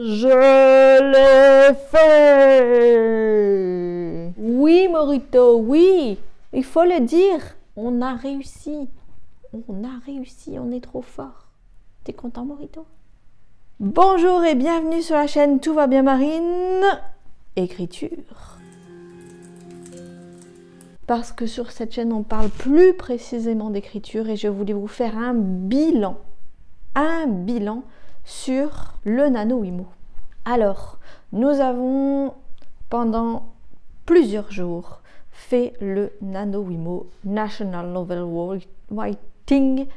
Je l'ai fait! Oui, Morito, oui! Il faut le dire! On a réussi! On a réussi, on est trop fort! T'es content, Morito? Bonjour et bienvenue sur la chaîne Tout va bien Marine! Écriture. Parce que sur cette chaîne, on parle plus précisément d'écriture et je voulais vous faire un bilan sur le NaNoWriMo. Alors, nous avons pendant plusieurs jours fait le NaNoWriMo National Novel Writing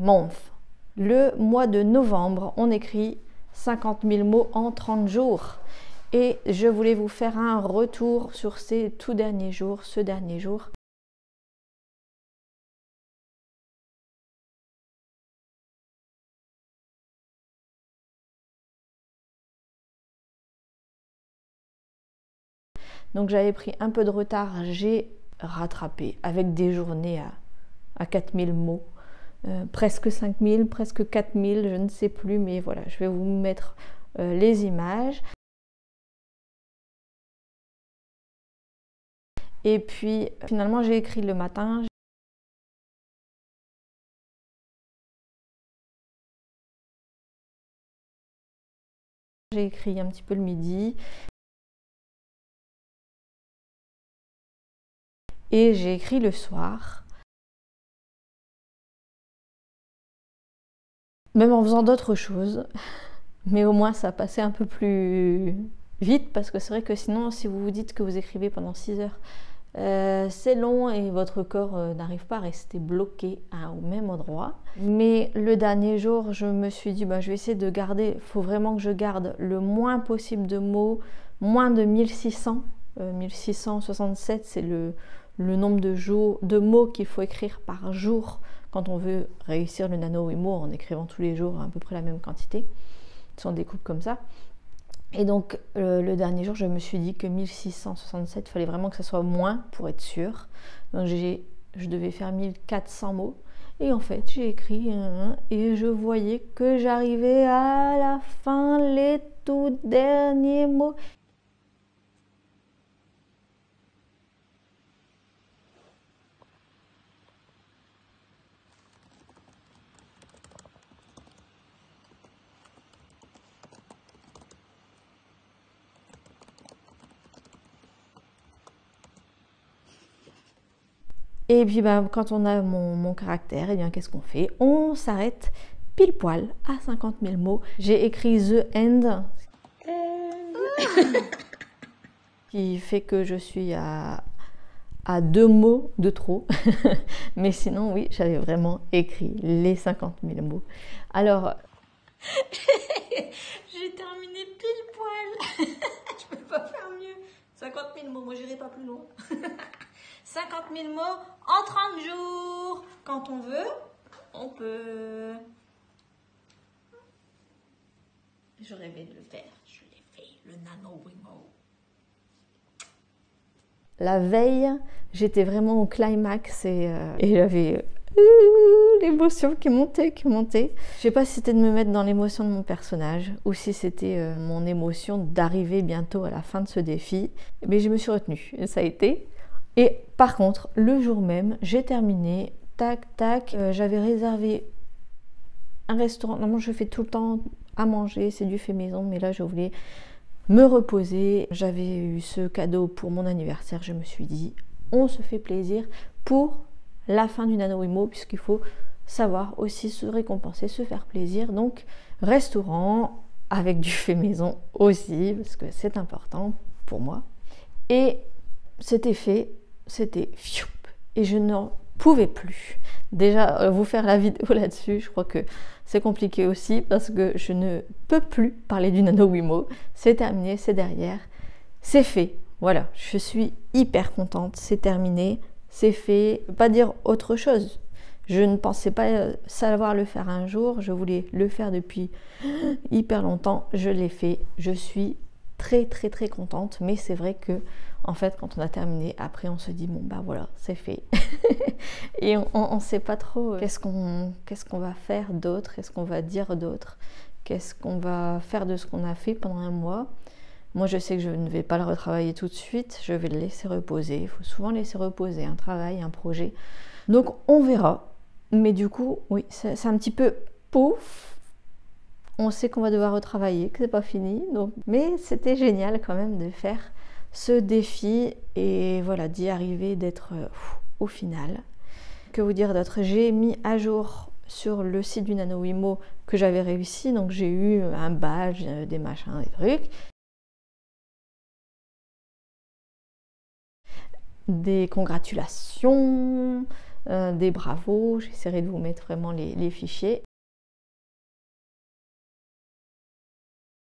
Month. Le mois de novembre, on écrit 50 000 mots en 30 jours. Et je voulais vous faire un retour sur ces tout derniers jours, ce dernier jour. Donc j'avais pris un peu de retard, j'ai rattrapé avec des journées à 4000 mots. Presque 5000, presque 4000, je ne sais plus, mais voilà, je vais vous mettre les images. Et puis finalement j'ai écrit le matin. J'ai écrit un petit peu le midi. Et j'ai écrit le soir. Même en faisant d'autres choses. Mais au moins ça passait un peu plus vite parce que c'est vrai que sinon si vous vous dites que vous écrivez pendant 6 heures, c'est long et votre corps n'arrive pas à rester bloqué au même endroit. Mais le dernier jour, je me suis dit, je vais essayer de garder, il faut vraiment que je garde le moins possible de mots, moins de 1600. 1667, c'est le nombre de mots qu'il faut écrire par jour quand on veut réussir le NaNoWriMo en écrivant tous les jours à peu près la même quantité. Si on découpe comme ça. Et donc le dernier jour, je me suis dit que 1667, il fallait vraiment que ça soit moins pour être sûr. Donc je devais faire 1400 mots. Et en fait, j'ai écrit et je voyais que j'arrivais à la fin, les tout derniers mots. Et puis quand on a mon caractère, et bien qu'est-ce qu'on fait? On s'arrête pile poil à 50 000 mots. J'ai écrit The End, qui fait que je suis à 2 mots de trop. Mais sinon, oui, j'avais vraiment écrit les 50 000 mots. Alors, j'ai terminé pile poil. Je peux pas faire mieux. 50 000 mots, moi j'irai pas plus loin. 50 000 mots en 30 jours. Quand on veut, on peut. Je rêvais de le faire. Je l'ai fait, le NaNoWriMo. La veille, j'étais vraiment au climax et j'avais l'émotion qui montait. Je sais pas si c'était de me mettre dans l'émotion de mon personnage ou si c'était mon émotion d'arriver bientôt à la fin de ce défi. Mais je me suis retenue, et ça a été. Et par contre, le jour même, j'ai terminé, tac, j'avais réservé un restaurant. Normalement, je fais tout le temps à manger, c'est du fait maison, mais là, je voulais me reposer. J'avais eu ce cadeau pour mon anniversaire, je me suis dit, on se fait plaisir pour la fin du NaNoWriMo, puisqu'il faut savoir aussi se récompenser, se faire plaisir. Donc, restaurant avec du fait maison aussi, parce que c'est important pour moi. Et c'était fait. C'était fioup, et je n'en pouvais plus. Déjà, vous faire la vidéo là-dessus, je crois que c'est compliqué aussi parce que je ne peux plus parler du NaNoWriMo. C'est terminé, c'est derrière, c'est fait. Voilà, je suis hyper contente, c'est terminé, c'est fait. Pas dire autre chose. Je ne pensais pas savoir le faire un jour, je voulais le faire depuis hyper longtemps. Je l'ai fait, je suis très contente, mais c'est vrai que en fait quand on a terminé, après on se dit bon voilà, c'est fait. Et on sait pas trop qu'est-ce qu'on va faire d'autre, qu'est-ce qu'on va dire d'autre, Qu'est-ce qu'on va faire de ce qu'on a fait pendant un mois? Moi, je sais que je ne vais pas le retravailler tout de suite, je vais le laisser reposer. Il faut souvent laisser reposer un travail, un projet. Donc, on verra. Mais du coup, oui, c'est un petit peu pouf. On sait qu'on va devoir retravailler, que c'est pas fini. Donc... Mais c'était génial quand même de faire ce défi et voilà, d'y arriver, d'être au final. Que vous dire d'autre? J'ai mis à jour sur le site du NaNoWriMo que j'avais réussi. Donc, j'ai eu un badge, des machins, des trucs. Des congratulations, des bravos, j'essaierai de vous mettre vraiment les fichiers.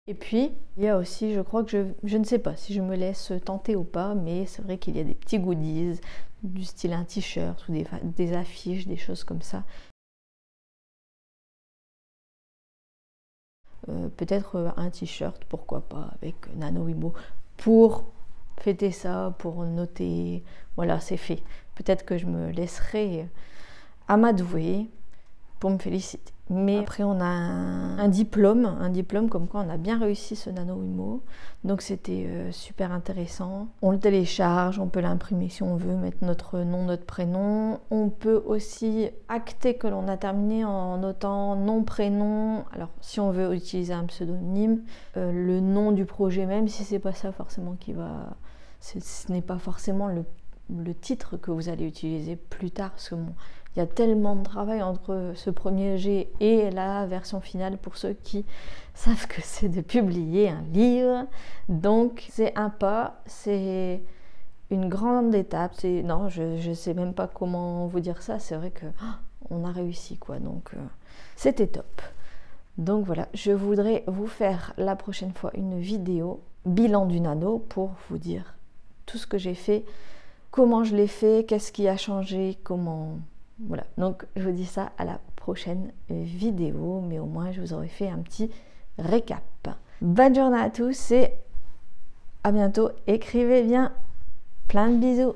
Et puis, il y a aussi, je crois que je ne sais pas si je me laisse tenter ou pas, mais c'est vrai qu'il y a des petits goodies, du style un t-shirt ou des affiches, des choses comme ça. Peut-être un t-shirt, pourquoi pas, avec NaNoWriMo, pour fêter ça, pour noter, voilà, c'est fait. Peut-être que je me laisserai amadouer pour me féliciter. Mais après, on a un diplôme comme quoi on a bien réussi ce NaNoWriMo. Donc c'était super intéressant. On le télécharge, on peut l'imprimer si on veut, mettre notre nom, notre prénom. On peut aussi acter que l'on a terminé en notant nom, prénom. Alors si on veut utiliser un pseudonyme, le nom du projet même, si c'est pas ça forcément qui va... Ce n'est pas forcément le titre que vous allez utiliser plus tard, parce que bon, il y a tellement de travail entre ce premier jet et la version finale pour ceux qui savent que c'est de publier un livre. Donc c'est un pas, c'est une grande étape. Non, je ne sais même pas comment vous dire ça. C'est vrai que on a réussi quoi. Donc c'était top. Donc voilà, je voudrais vous faire la prochaine fois une vidéo bilan du nano pour vous dire tout ce que j'ai fait, comment je l'ai fait, qu'est-ce qui a changé, comment... Voilà, donc je vous dis ça à la prochaine vidéo, mais au moins je vous aurai fait un petit récap. Bonne journée à tous et à bientôt. Écrivez bien. Plein de bisous.